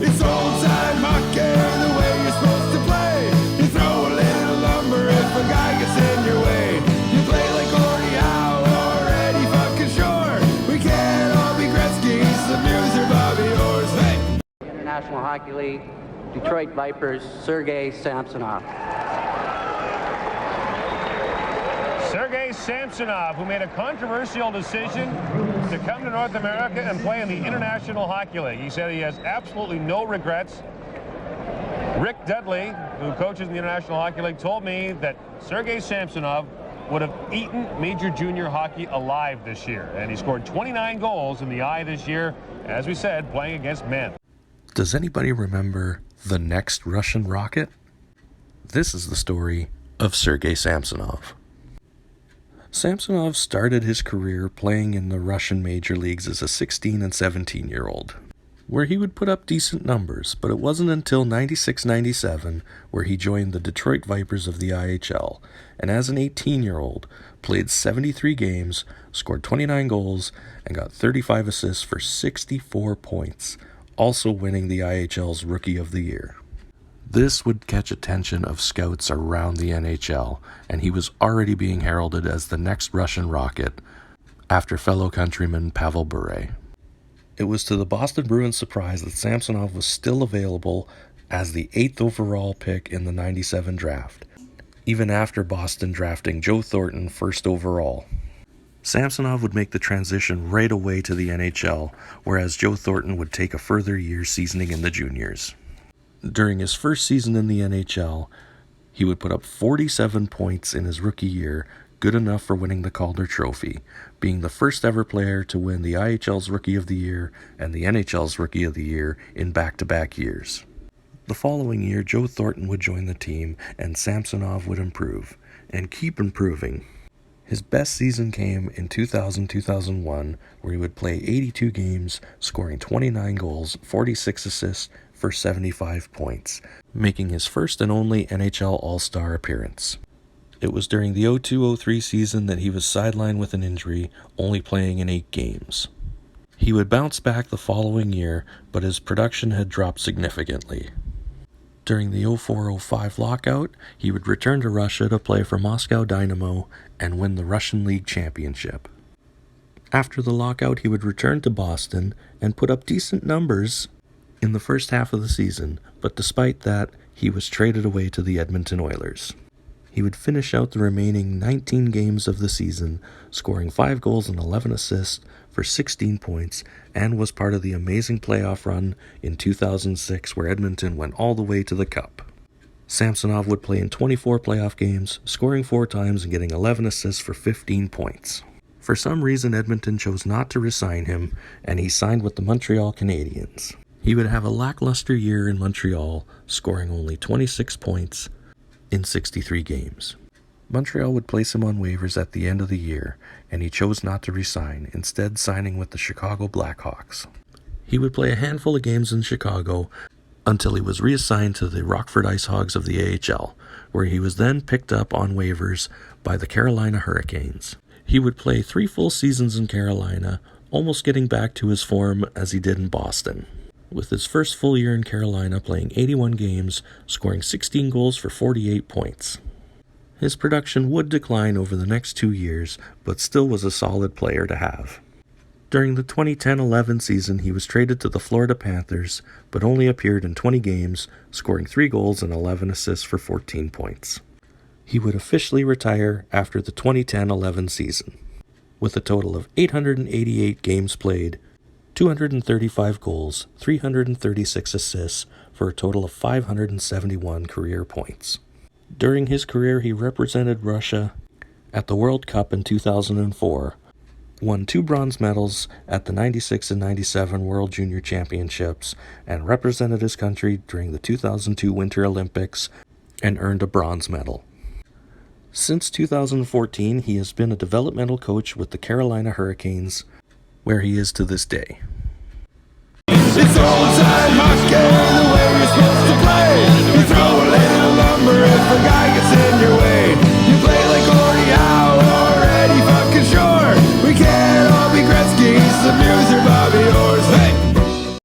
It's old-time hockey, the way you're supposed to play. You throw a little lumber if a guy gets in your way. You play like Gordie Howe or Eddie fucking Shore. We can't all be Gretzky, some news or Bobby Orr's. Hey! International Hockey League, Detroit Vipers, Sergei Samsonov. Sergei Samsonov, who made a controversial decision to come to North America and play in the International Hockey League. He said he has absolutely no regrets. Rick Dudley, who coaches in the International Hockey League, told me that Sergei Samsonov would have eaten major junior hockey alive this year. And he scored 29 goals in the I this year, as we said, playing against men. Does anybody remember the next Russian rocket? This is the story of Sergei Samsonov. Samsonov started his career playing in the Russian major leagues as a 16 and 17-year-old, where he would put up decent numbers, but it wasn't until 96-97 where he joined the Detroit Vipers of the IHL, and as an 18-year-old, played 73 games, scored 29 goals, and got 35 assists for 64 points, also winning the IHL's Rookie of the Year. This would catch attention of scouts around the NHL, and he was already being heralded as the next Russian rocket after fellow countryman Pavel Bure. It was to the Boston Bruins' surprise that Samsonov was still available as the 8th overall pick in the 97 draft, even after Boston drafting Joe Thornton first overall. Samsonov would make the transition right away to the NHL, whereas Joe Thornton would take a further year seasoning in the juniors. During his first season in the NHL, he would put up 47 points in his rookie year, good enough for winning the Calder Trophy, being the first ever player to win the IHL's Rookie of the Year and the NHL's Rookie of the Year in back-to-back years. The following year, Joe Thornton would join the team, and Samsonov would improve, and keep improving. His best season came in 2000-2001, where he would play 82 games, scoring 29 goals, 46 assists, for 75 points, making his first and only NHL All-Star appearance. It was during the 02-03 season that he was sidelined with an injury, only playing in 8 games. He would bounce back the following year, but his production had dropped significantly. During the 04-05 lockout, he would return to Russia to play for Moscow Dynamo and win the Russian League Championship. After the lockout, he would return to Boston and put up decent numbers in the first half of the season, but despite that, he was traded away to the Edmonton Oilers. He would finish out the remaining 19 games of the season, scoring 5 goals and 11 assists for 16 points, and was part of the amazing playoff run in 2006 where Edmonton went all the way to the Cup. Samsonov would play in 24 playoff games, scoring 4 times and getting 11 assists for 15 points. For some reason, Edmonton chose not to re-sign him, and he signed with the Montreal Canadiens. He would have a lackluster year in Montreal, scoring only 26 points in 63 games. Montreal would place him on waivers at the end of the year, and he chose not to resign, instead signing with the Chicago Blackhawks. He would play a handful of games in Chicago until he was reassigned to the Rockford Ice Hogs of the AHL, where he was then picked up on waivers by the Carolina Hurricanes. He would play 3 full seasons in Carolina, almost getting back to his form as he did in Boston, with his first full year in Carolina playing 81 games, scoring 16 goals for 48 points. His production would decline over the next 2 years, but still was a solid player to have. During the 2010-11 season, he was traded to the Florida Panthers, but only appeared in 20 games, scoring 3 goals and 11 assists for 14 points. He would officially retire after the 2010-11 season, with a total of 888 games played, 235 goals, 336 assists, for a total of 571 career points. During his career, he represented Russia at the World Cup in 2004, won 2 bronze medals at the 96 and 97 World Junior Championships, and represented his country during the 2002 Winter Olympics and earned a bronze medal. Since 2014, he has been a developmental coach with the Carolina Hurricanes, where he is to this day. It's old time.